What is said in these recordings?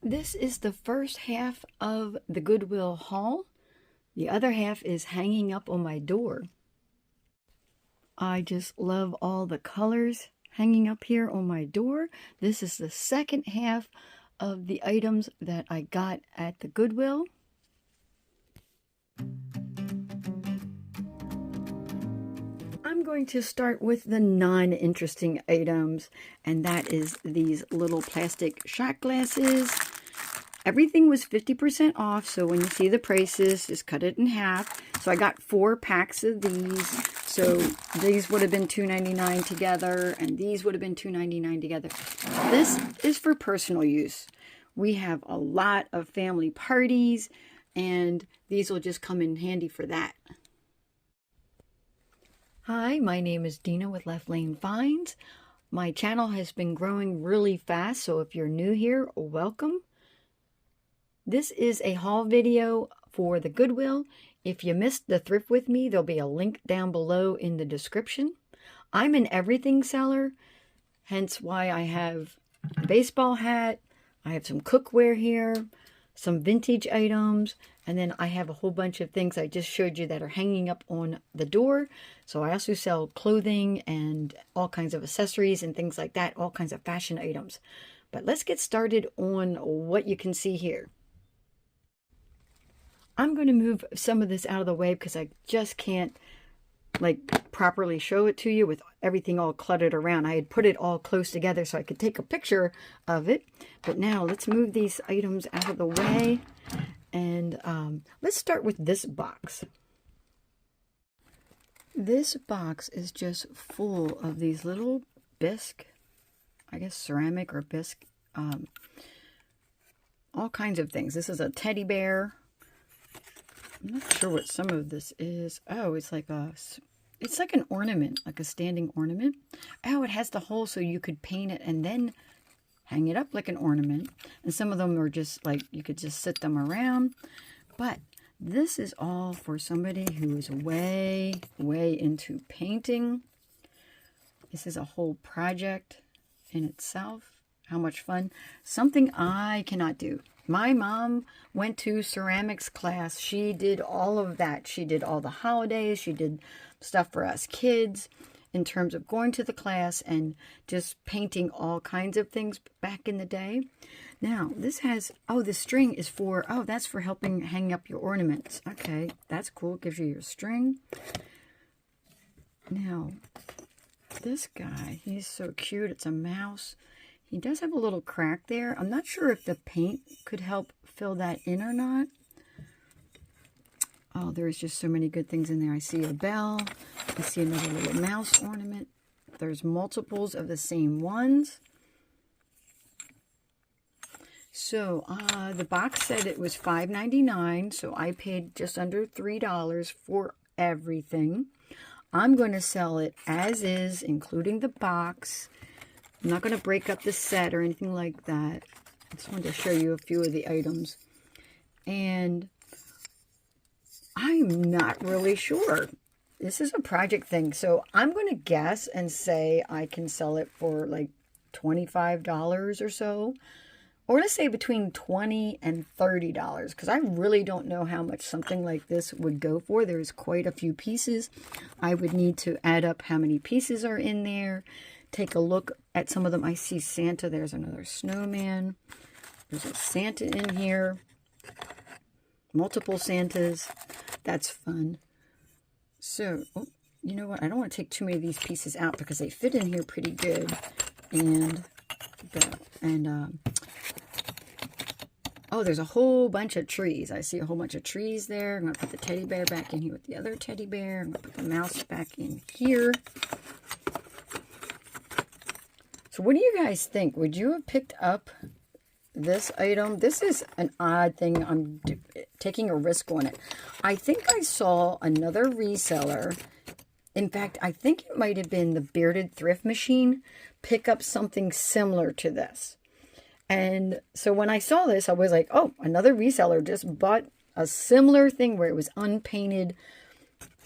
This is the first half of the Goodwill haul. The other half is hanging up on my door. I just love all the colors hanging up here on my door. This is the second half of the items that I got at the Goodwill. I'm going to start with the non-interesting items, and that is these little plastic shot glasses. Everything was 50% off, so when you see the prices, just cut it in half. So I got 4 packs of these. So these would have been $2.99 together, and these would have been $2.99 together. This is for personal use. We have a lot of family parties, and these will just come in handy for that. Hi, my name is Dena with Left Lane Finds. My channel has been growing really fast, so if you're new here, welcome. This is a haul video for the Goodwill. If you missed the thrift with me, there'll be a link down below in the description. I'm an everything seller, hence why I have a baseball hat, I have some cookware here, some vintage items, and then I have a whole bunch of things I just showed you that are hanging up on the door. So I also sell clothing and all kinds of accessories and things like that, all kinds of fashion items. But let's get started on what you can see here. I'm going to move some of this out of the way because I just can't properly show it to you with everything all cluttered around. I had put it all close together so I could take a picture of it. But now let's move these items out of the way. And let's start with this box. This box is just full of these little bisque, I guess ceramic or bisque, all kinds of things. This is a teddy bear. I'm not sure what some of this is. Oh, it's like an ornament, like a standing ornament. Oh, it has the hole so you could paint it and then hang it up like an ornament. And some of them are just like, you could just sit them around. But this is all for somebody who is way, way into painting. This is a whole project in itself. How much fun. Something I cannot do. My mom went to ceramics class. She did all of that. She did all the holidays. She did stuff for us kids in terms of going to the class and just painting all kinds of things back in the day. Now, this has, oh, the string is for, oh, that's for helping hang up your ornaments. Okay, that's cool. It gives you your string. Now, this guy, he's so cute. It's a mouse. He does have a little crack there. I'm not sure if the paint could help fill that in or not. Oh, there's just so many good things in there. I see a bell. I see another little mouse ornament. There's multiples of the same ones. So the box said it was $5.99, so I paid just under $3 for everything. I'm going to sell it as is, including the box. I'm not going to break up the set or anything like that. I just wanted to show you a few of the items. And I'm not really sure. This is a project thing. So I'm going to guess and say I can sell it for like $25 or so. Or let's say between $20 and $30. Because I really don't know how much something like this would go for. There's quite a few pieces. I would need to add up how many pieces are in there. Take a look at some of them. I see Santa. There's another snowman. There's a Santa in here. Multiple Santas. That's fun. So, oh, you know what? I don't want to take too many of these pieces out because they fit in here pretty good. Oh, there's a whole bunch of trees. I see a whole bunch of trees there. I'm going to put the teddy bear back in here with the other teddy bear. I'm going to put the mouse back in here. So what do you guys think? Would you have picked up this item? This is an odd thing. I'm taking a risk on it. I think I saw another reseller. In fact, I think it might have been the Bearded Thrift Machine pick up something similar to this. And so when I saw this, I was like, oh, another reseller just bought a similar thing where it was unpainted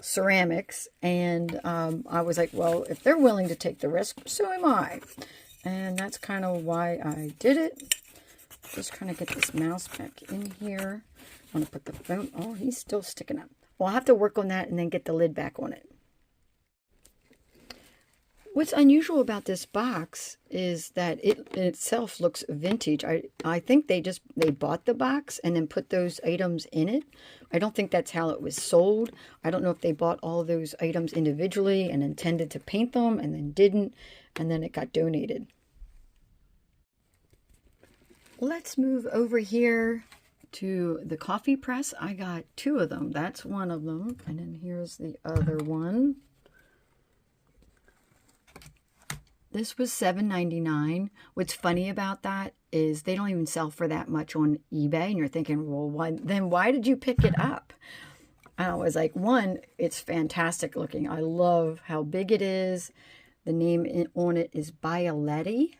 ceramics. And I was like, well, if they're willing to take the risk, so am I. And that's kind of why I did it. Just trying to get this mouse back in here. I want to put the phone. Oh, he's still sticking up. Well, I'll have to work on that and then get the lid back on it. What's unusual about this box is that it in itself looks vintage. I think they bought the box and then put those items in it. I don't think that's how it was sold. I don't know if they bought all those items individually and intended to paint them and then didn't, and then it got donated. Let's move over here to the coffee press. I got 2 of them. That's one of them. And then here's the other one. This was $7.99. What's funny about that is they don't even sell for that much on eBay. And you're thinking, well, why did you pick it up? I was like, one, it's fantastic looking. I love how big it is. The name on it is Bioletti.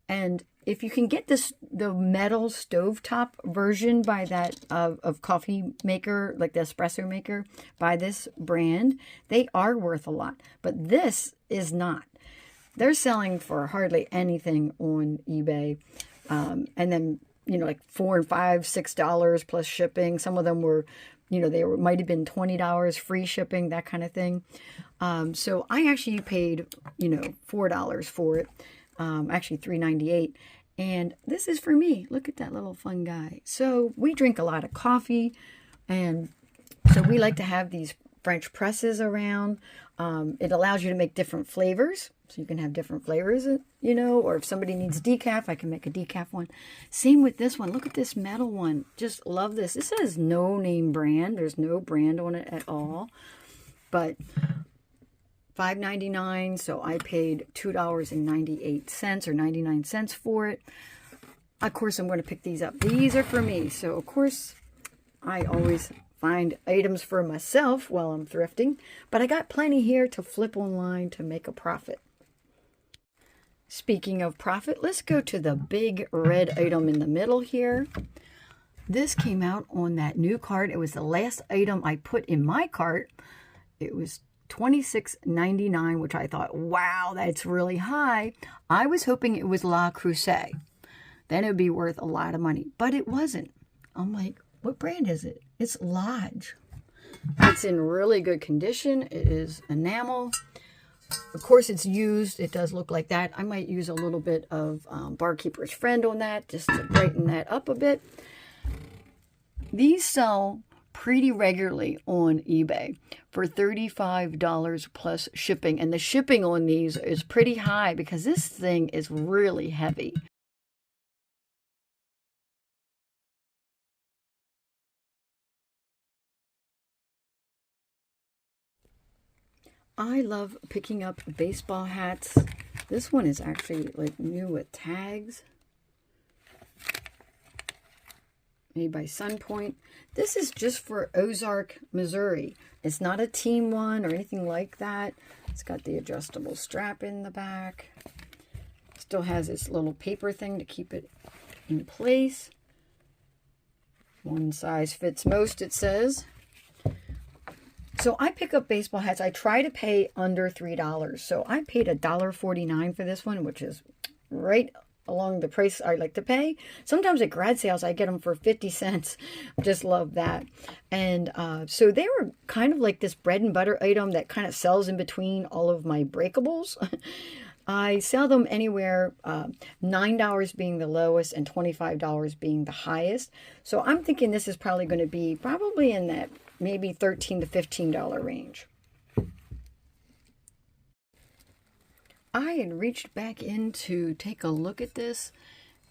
And if you can get the metal stovetop version by that of coffee maker, like the espresso maker, by this brand, they are worth a lot. But this is not. They're selling for hardly anything on eBay. And then, like $4 and $5, $6 plus shipping. Some of them were, might have been $20 free shipping, that kind of thing. So I actually paid, $4 for it. Actually $3.98. And this is for me. Look at that little fun guy. So we drink a lot of coffee. And so we like to have these French presses around. It allows you to make different flavors. So you can have different flavors, or if somebody needs decaf, I can make a decaf one. Same with this one. Look at this metal one. Just love this. This says no name brand. There's no brand on it at all. But $5.99, so I paid $2.98 or 99 cents for it. Of course, I'm going to pick these up. These are for me. So, of course, I always find items for myself while I'm thrifting. But I got plenty here to flip online to make a profit. Speaking of profit, let's go to the big red item in the middle here. This came out on that new cart. It was the last item I put in my cart. It was $26.99, which I thought, wow, that's really high. I was hoping it was La Creuset. Then it would be worth a lot of money. But it wasn't. I'm like, what brand is it? It's Lodge. It's in really good condition. It is enamel. Of course, it's used. It does look like that. I might use a little bit of Barkeeper's Friend on that just to brighten that up a bit. These sell pretty regularly on eBay for $35 plus shipping. And the shipping on these is pretty high because this thing is really heavy. I love picking up baseball hats. This one is actually like new with tags. Made by Sunpoint. This is just for Ozark, Missouri. It's not a team one or anything like that. It's got the adjustable strap in the back. Still has its little paper thing to keep it in place. One size fits most, it says. So I pick up baseball hats. I try to pay under $3. So I paid $1.49 for this one, which is right along the price I like to pay. Sometimes at grad sales, I get them for 50 cents. Just love that. And so they were kind of like this bread and butter item that kind of sells in between all of my breakables. I sell them anywhere, $9 being the lowest and $25 being the highest. So I'm thinking this is probably going to be probably in that maybe $13 to $15 range. I had reached back in to take a look at this,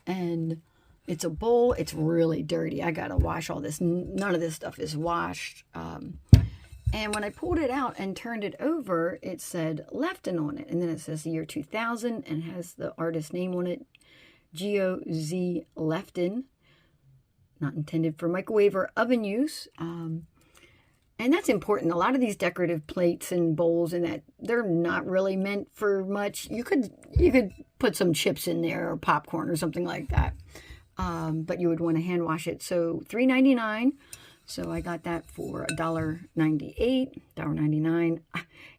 and it's a bowl. It's really dirty. I got to wash all this. None of this stuff is washed. And when I pulled it out and turned it over, it said Lefton on it. And then it says the year 2000 and has the artist name on it, G.O.Z. Lefton. Not intended for microwave or oven use. And that's important. A lot of these decorative plates and bowls and that, they're not really meant for much. You could put some chips in there or popcorn or something like that. But you would want to hand wash it. So $3.99 So I got that for $1.98, $1.99,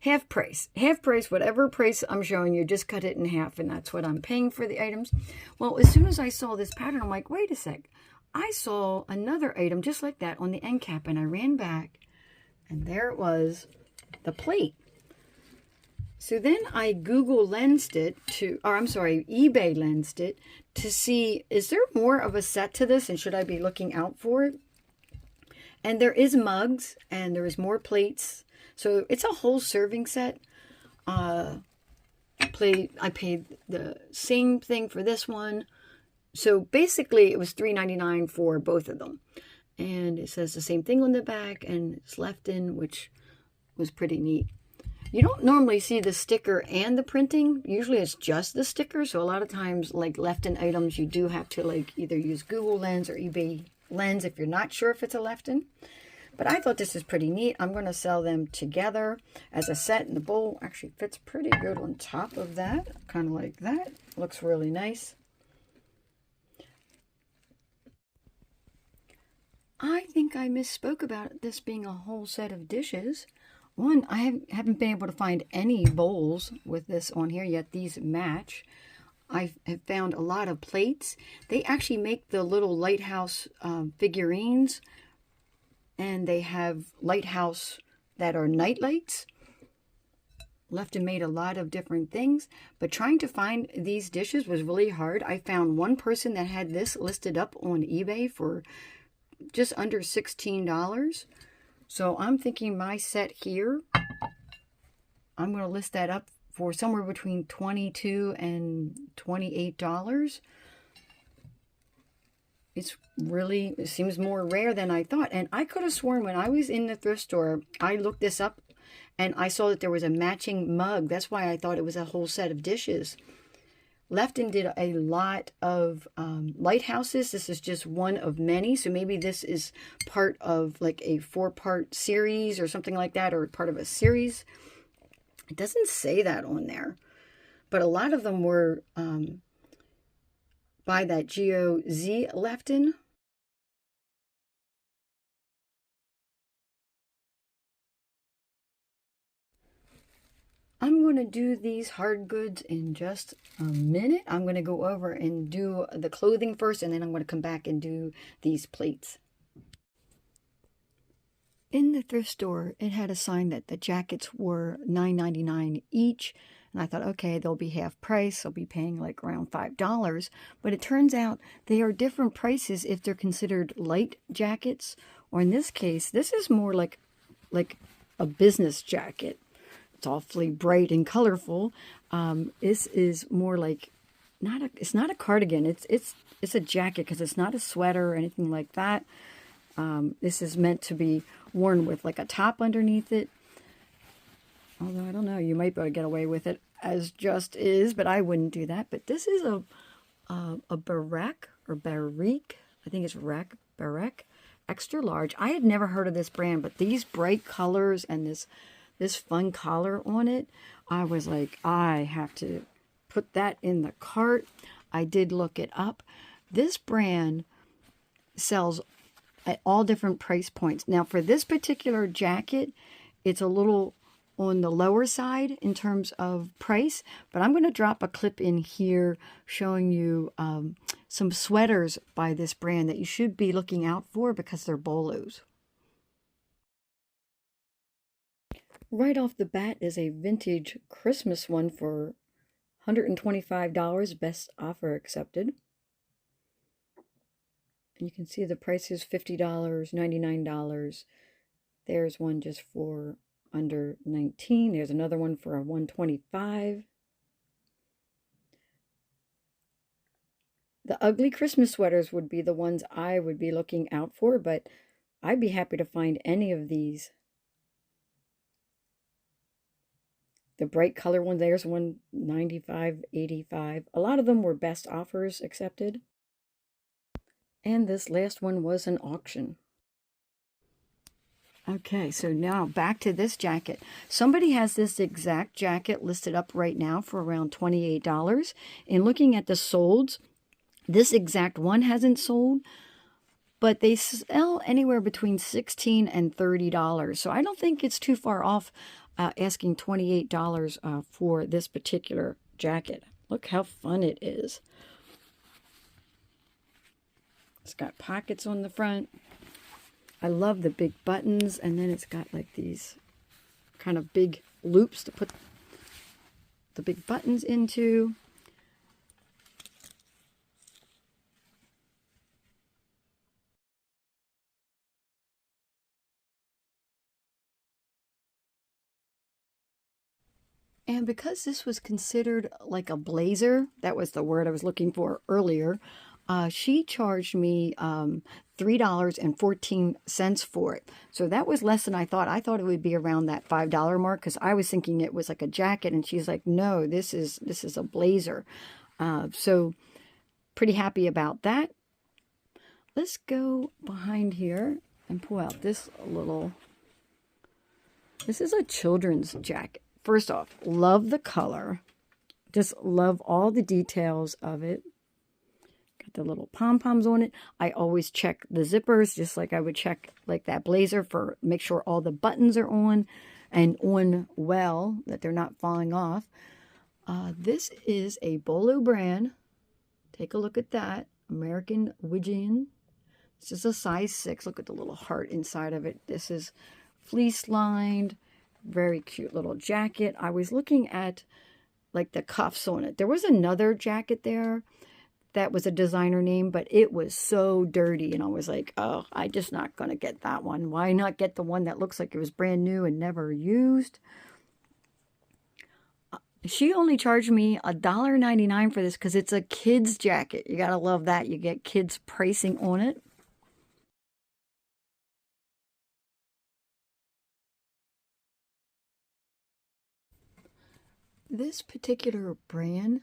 half price. Half price, whatever price I'm showing you, just cut it in half, and that's what I'm paying for the items. Well, as soon as I saw this pattern, I'm like, wait a sec. I saw another item just like that on the end cap, and I ran back, and there it was, the plate. So then I Google lensed it to, or I'm sorry, eBay lensed it to see, is there more of a set to this, and should I be looking out for it? And there is mugs, and there is more plates. So it's a whole serving set. I paid the same thing for this one. So basically it was $3.99 for both of them. And it says the same thing on the back, and it's left in, which was pretty neat. You don't normally see the sticker and the printing. Usually it's just the sticker. So a lot of times, like left in items, you do have to like either use Google Lens or eBay Lens if you're not sure if it's a left in. But I thought this is pretty neat. I'm going to sell them together as a set, and the bowl actually fits pretty good on top of that. Kind of like that. Looks really nice. I think I misspoke about this being a whole set of dishes. One, I haven't been able to find any bowls with this on here yet. These match. I have found a lot of plates. They actually make the little lighthouse figurines, and they have lighthouse that are night lights. Left and made a lot of different things, but trying to find these dishes was really hard. I found one person that had this listed up on eBay for just under $16. So I'm thinking my set here, I'm going to list that up for somewhere between $22 and $28. It seems more rare than I thought. And I could have sworn when I was in the thrift store, I looked this up and I saw that there was a matching mug. That's why I thought it was a whole set of dishes. Lefton did a lot of lighthouses. This is just one of many. So maybe this is part of like a 4-part series or something like that, or part of a series. It doesn't say that on there. But a lot of them were by that GOZ Lefton. I'm going to do these hard goods in just a minute. I'm going to go over and do the clothing first, and then I'm going to come back and do these plates. In the thrift store, it had a sign that the jackets were $9.99 each. And I thought, okay, they'll be half price. I'll be paying like around $5. But it turns out they are different prices if they're considered light jackets. Or in this case, this is more like a business jacket. It's awfully bright and colorful. This is more like it's not a cardigan. It's a jacket because it's not a sweater or anything like that. This is meant to be worn with like a top underneath it. Although I don't know, you might be able to get away with it as just is, but I wouldn't do that. But this is a Barek or Barek. I think it's Barek, extra large. I had never heard of this brand, but these bright colors and this fun collar on it, I was like, I have to put that in the cart. I did look it up. This brand sells at all different price points. Now, for this particular jacket, it's a little on the lower side in terms of price, but I'm going to drop a clip in here showing you some sweaters by this brand that you should be looking out for because they're bolos. Right off the bat is a vintage Christmas one for $125, best offer accepted. And you can see the price is $50, $99. There's one just for under $19. There's another one for $125. The ugly Christmas sweaters would be the ones I would be looking out for, but I'd be happy to find any of these. The bright color one, there's one $95, $85. A lot of them were best offers accepted. And this last one was an auction. Okay, so now back to this jacket. Somebody has this exact jacket listed up right now for around $28. And looking at the solds, this exact one hasn't sold. but they sell anywhere between $16 and $30. So I don't think it's too far off asking $28 for this particular jacket. Look how fun it is. It's got pockets on the front. I love the big buttons, and then it's got like these kind of big loops to put the big buttons into. And because this was considered like a blazer, that was the word I was looking for earlier, she charged me $3.14 for it. So that was less than I thought. I thought it would be around that $5 mark because I was thinking it was like a jacket, and she's like, no, this is a blazer. So pretty happy about that. Let's go behind here and pull out this little, this is a children's jacket. First off, love the color. Just love all the details of it. Got the little pom-poms on it. I always check the zippers, just like I would check like that blazer, for make sure all the buttons are on and on well, that they're not falling off. This is a Bolo brand. Take a look at that. American Widgeon. This is a size 6. Look at the little heart inside of it. This is fleece lined. Very cute little jacket. I was looking at like the cuffs on it. There was another jacket there that was a designer name, but it was so dirty. And I was like, oh, I'm just not going to get that one. Why not get the one that looks like it was brand new and never used? She only charged me $1.99 for this because it's a kid's jacket. You got to love that. You get kids pricing on it. This particular brand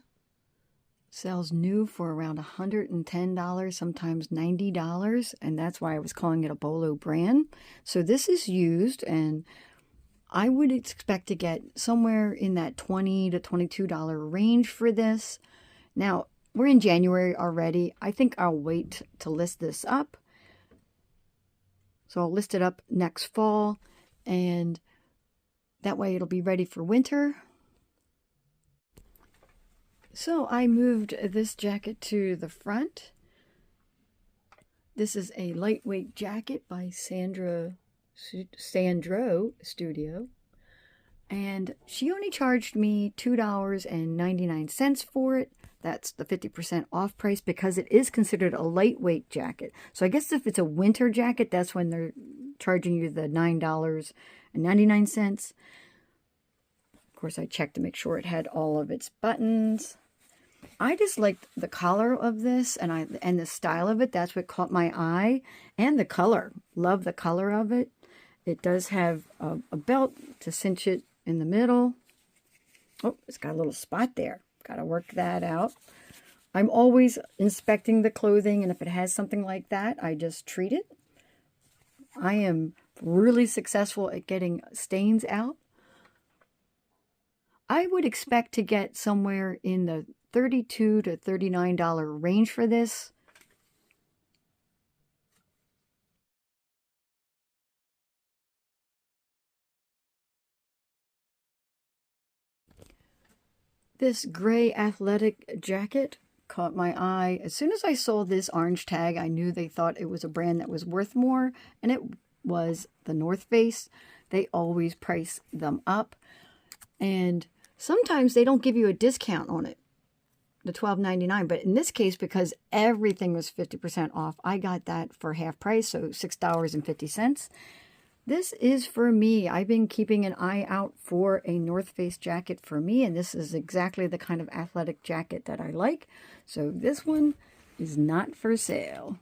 sells new for around $110, sometimes $90, and that's why I was calling it a Bolo brand. So this is used, and I would expect to get somewhere in that $20 to $22 range for this. Now, we're in January already. I think I'll wait to list this up. So I'll list it up next fall, and that way it'll be ready for winter. So I moved this jacket to the front. This is a lightweight jacket by Sandro Studio. And she only charged me $2.99 for it. That's the 50% off price because it is considered a lightweight jacket. So I guess if it's a winter jacket, that's when they're charging you the $9.99. Of course, I checked to make sure it had all of its buttons. I just liked the color of this and the style of it. That's what caught my eye. And the color. Love the color of it. It does have a belt to cinch it in the middle. Oh, it's got a little spot there. Got to work that out. I'm always inspecting the clothing, and if it has something like that, I just treat it. I am really successful at getting stains out. I would expect to get somewhere in the $32 to $39 range for this. This gray athletic jacket caught my eye. As soon as I saw this orange tag, I knew they thought it was a brand that was worth more, and it was the North Face. They always price them up, and sometimes they don't give you a discount on it, the $12.99. But in this case, because everything was 50% off, I got that for half price, so $6.50. This is for me. I've been keeping an eye out for a North Face jacket for me, and this is exactly the kind of athletic jacket that I like. So this one is not for sale.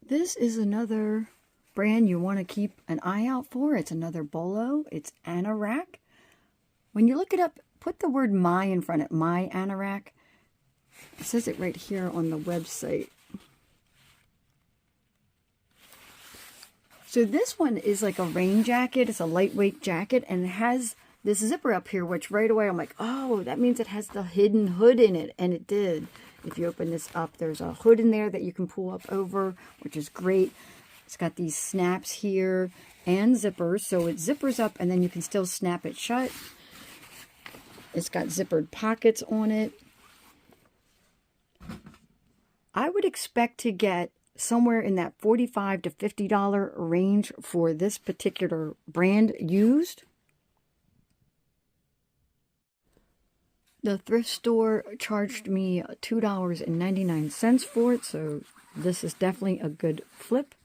This is another brand you want to keep an eye out for. It's another Bolo. It's Anorak. When you look it up, put the word my in front of it, my Anorak. It says it right here on the website. So this one is like a rain jacket. It's a lightweight jacket, and it has this zipper up here, which right away I'm like, oh, that means it has the hidden hood in it. And it did. If you open this up, there's a hood in there that you can pull up over, which is great. It's got these snaps here and zippers. So it zippers up and then you can still snap it shut. It's got zippered pockets on it. I would expect to get somewhere in that $45 to $50 range for this particular brand used. The thrift store charged me $2.99 for it, so this is definitely a good flip.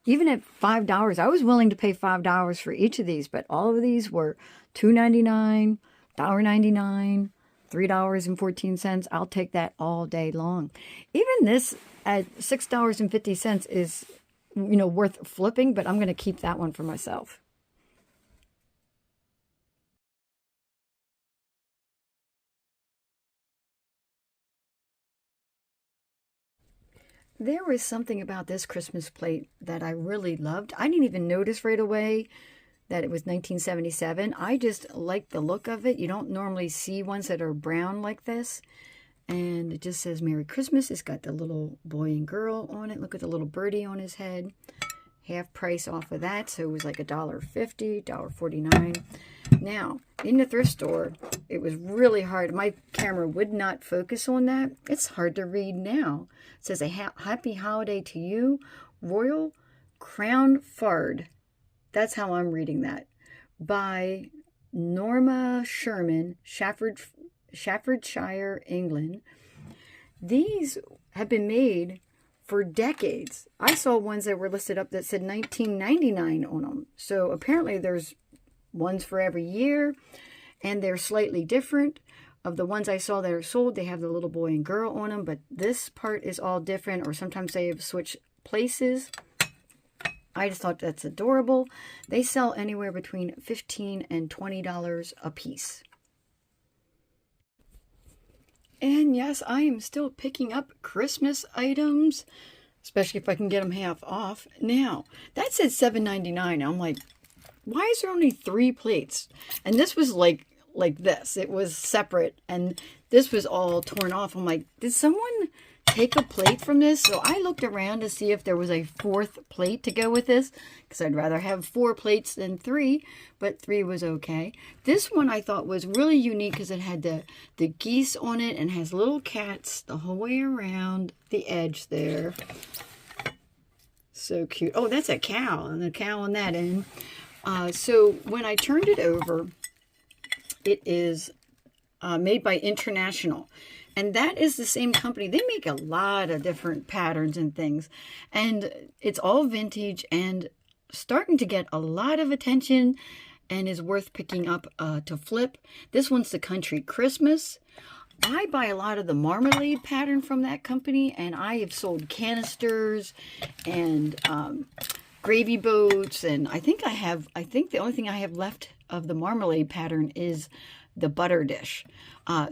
Even at $5, I was willing to pay $5 for each of these, but all of these were $2.99, $1.99, $3.14. I'll take that all day long. Even this at $6.50 is, worth flipping, but I'm going to keep that one for myself. There was something about this Christmas plate that I really loved. I didn't even notice right away that it was 1977. I just liked the look of it. You don't normally see ones that are brown like this. And it just says Merry Christmas. It's got the little boy and girl on it. Look at the little birdie on his head. Half price off of that. So it was like $1.50, $1.49. Now, in the thrift store, it was really hard. My camera would not focus on that. It's hard to read now. It says, a happy holiday to you, Royal Crown Fard. That's how I'm reading that. By Norma Sherman, Staffordshire, England. These have been made for decades. I saw ones that were listed up that said 1999 on them. So apparently there's ones for every year, and they're slightly different. Of the ones I saw that are sold, they have the little boy and girl on them, but this part is all different, or sometimes they have switched places. I just thought that's adorable. They sell anywhere between $15 and $20 a piece. And yes, I am still picking up Christmas items, especially if I can get them half off. Now, that said $7.99. I'm like, why is there only 3 plates? And this was like this. It was separate, and this was all torn off. I'm like, did someone take a plate from this? So I looked around to see if there was a 4th plate to go with this, because I'd rather have 4 plates than 3, but 3 was okay. This one I thought was really unique because it had the geese on it and has little cats the whole way around the edge there. So cute. Oh, that's a cow, and the cow on that end. So when I turned it over, it is made by International. And that is the same company. They make a lot of different patterns and things. And it's all vintage and starting to get a lot of attention and is worth picking up to flip. This one's the Country Christmas. I buy a lot of the marmalade pattern from that company. And I have sold canisters and gravy boats. And I think the only thing I have left of the marmalade pattern is the butter dish.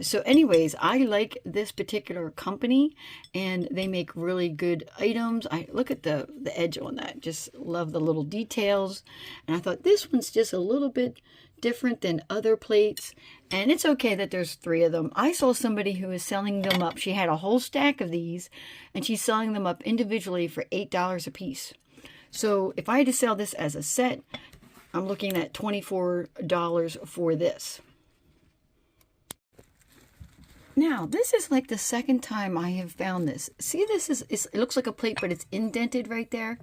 So anyways, I like this particular company, and they make really good items. I look at the edge on that. Just love the little details. And I thought this one's just a little bit different than other plates. And it's okay that there's 3 of them. I saw somebody who was selling them up. She had a whole stack of these, and she's selling them up individually for $8 a piece. So if I had to sell this as a set, I'm looking at $24 for this. Now, this is like the second time I have found this. See, it looks like a plate, but it's indented right there.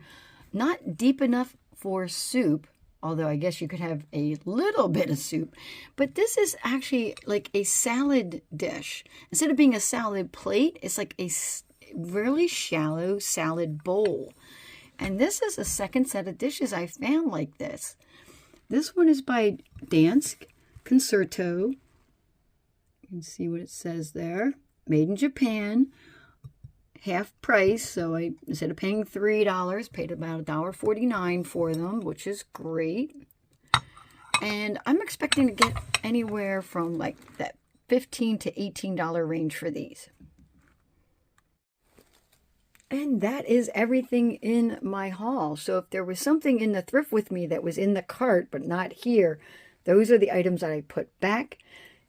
Not deep enough for soup, although I guess you could have a little bit of soup. But this is actually like a salad dish. Instead of being a salad plate, it's like a really shallow salad bowl. And this is the second set of dishes I found like this. This one is by Dansk Concerto. You can see what it says there. Made in Japan. Half price. So I, instead of paying $3, paid about $1.49 for them, which is great. And I'm expecting to get anywhere from like that $15 to $18 range for these. And that is everything in my haul. So if there was something in the thrift with me that was in the cart but not here, those are the items that I put back.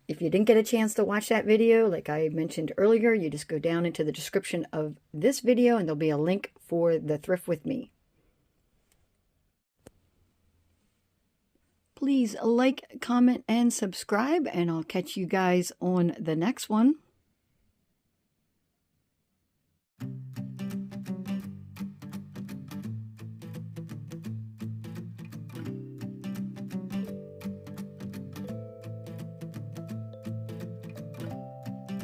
If you didn't get a chance to watch that video, like I mentioned earlier, you just go down into the description of this video and there'll be a link for the thrift with me. Please like, comment, and subscribe, and I'll catch you guys on the next one.